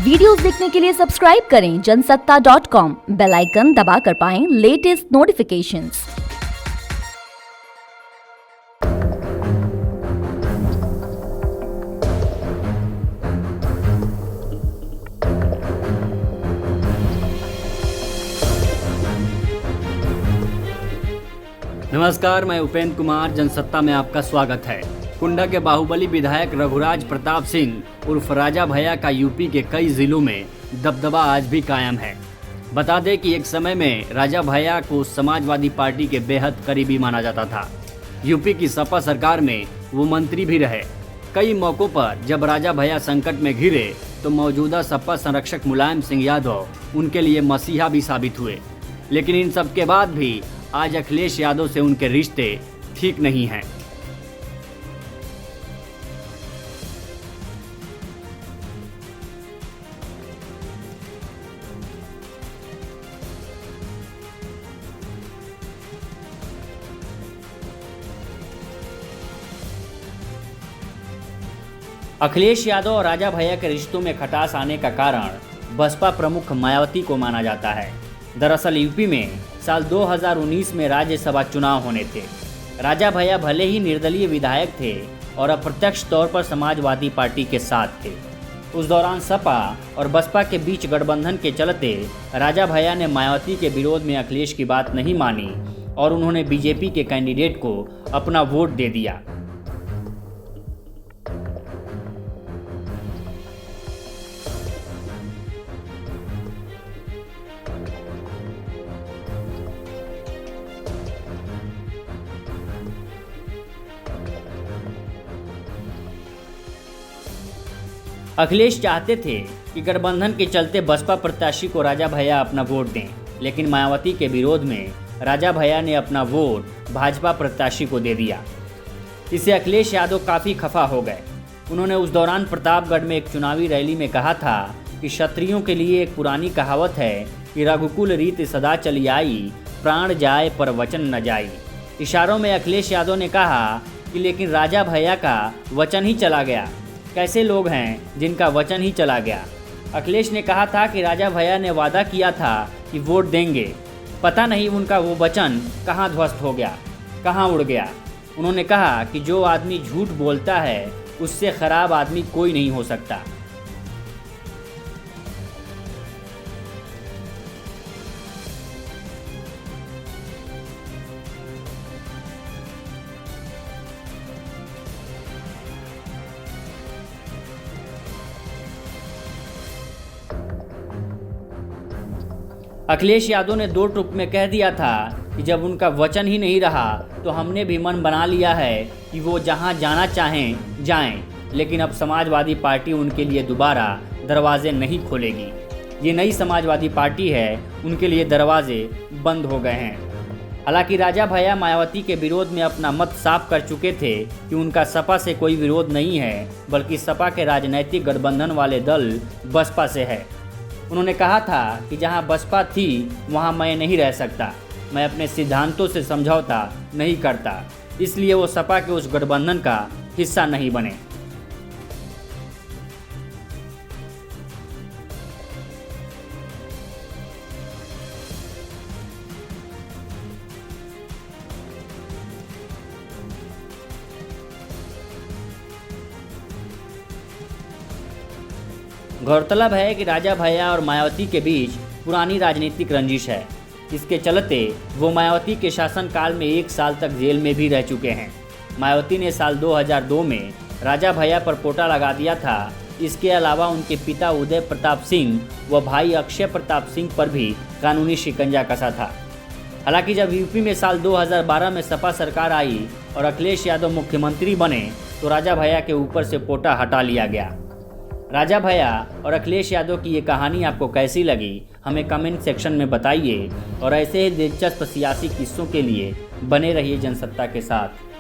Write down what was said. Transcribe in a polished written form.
Videos देखने के लिए सब्सक्राइब करें जनसत्ता.com, बेल आइकन दबाकर पाएं लेटेस्ट नोटिफिकेशंस। नमस्कार, मैं उपेंद्र कुमार। जनसत्ता में आपका स्वागत है। कुंडा के बाहुबली विधायक रघुराज प्रताप सिंह उर्फ राजा भैया का यूपी के कई जिलों में दबदबा आज भी कायम है। बता दें कि एक समय में राजा भैया को समाजवादी पार्टी के बेहद करीबी माना जाता था। यूपी की सपा सरकार में वो मंत्री भी रहे। कई मौक़ों पर जब राजा भैया संकट में घिरे तो मौजूदा सपा संरक्षक मुलायम सिंह यादव उनके लिए मसीहा भी साबित हुए। लेकिन इन सब के बाद भी आज अखिलेश यादव से उनके रिश्ते ठीक नहीं हैं। अखिलेश यादव और राजा भैया के रिश्तों में खटास आने का कारण बसपा प्रमुख मायावती को माना जाता है। दरअसल यूपी में साल 2019 में राज्यसभा चुनाव होने थे। राजा भैया भले ही निर्दलीय विधायक थे और अप्रत्यक्ष तौर पर समाजवादी पार्टी के साथ थे। उस दौरान सपा और बसपा के बीच गठबंधन के चलते राजा भैया ने मायावती के विरोध में अखिलेश की बात नहीं मानी और उन्होंने बीजेपी के कैंडिडेट को अपना वोट दे दिया। अखिलेश चाहते थे कि गठबंधन के चलते बसपा प्रत्याशी को राजा भैया अपना वोट दें, लेकिन मायावती के विरोध में राजा भैया ने अपना वोट भाजपा प्रत्याशी को दे दिया। इससे अखिलेश यादव काफ़ी खफा हो गए। उन्होंने उस दौरान प्रतापगढ़ में एक चुनावी रैली में कहा था कि क्षत्रियों के लिए एक पुरानी कहावत है कि रघुकुल रीत सदा चली आई, प्राण जाए पर वचन न जाई। इशारों में अखिलेश यादव ने कहा कि लेकिन राजा भैया का वचन ही चला गया। कैसे लोग हैं जिनका वचन ही चला गया। अखिलेश ने कहा था कि राजा भैया ने वादा किया था कि वोट देंगे, पता नहीं उनका वो वचन कहाँ ध्वस्त हो गया, कहाँ उड़ गया। उन्होंने कहा कि जो आदमी झूठ बोलता है उससे खराब आदमी कोई नहीं हो सकता। अखिलेश यादव ने दो टूक में कह दिया था कि जब उनका वचन ही नहीं रहा तो हमने भी मन बना लिया है कि वो जहां जाना चाहें जाएं, लेकिन अब समाजवादी पार्टी उनके लिए दोबारा दरवाजे नहीं खोलेगी। ये नई समाजवादी पार्टी है, उनके लिए दरवाजे बंद हो गए हैं। हालांकि राजा भैया मायावती के विरोध में अपना मत साफ कर चुके थे कि उनका सपा से कोई विरोध नहीं है, बल्कि सपा के राजनैतिक गठबंधन वाले दल बसपा से है। उन्होंने कहा था कि जहां बसपा थी वहां मैं नहीं रह सकता, मैं अपने सिद्धांतों से समझौता नहीं करता, इसलिए वो सपा के उस गठबंधन का हिस्सा नहीं बने। गौरतलब है कि राजा भैया और मायावती के बीच पुरानी राजनीतिक रंजिश है। इसके चलते वो मायावती के शासनकाल में 1 साल तक जेल में भी रह चुके हैं। मायावती ने साल 2002 में राजा भैया पर पोटा लगा दिया था। इसके अलावा उनके पिता उदय प्रताप सिंह व भाई अक्षय प्रताप सिंह पर भी कानूनी शिकंजा कसा था। हालांकि जब यूपी में साल 2012 में सपा सरकार आई और अखिलेश यादव मुख्यमंत्री बने तो राजा भैया के ऊपर से पोटा हटा लिया गया। राजा भैया और अखिलेश यादव की ये कहानी आपको कैसी लगी, हमें कमेंट सेक्शन में बताइए और ऐसे ही दिलचस्प सियासी किस्सों के लिए बने रहिए जनसत्ता के साथ।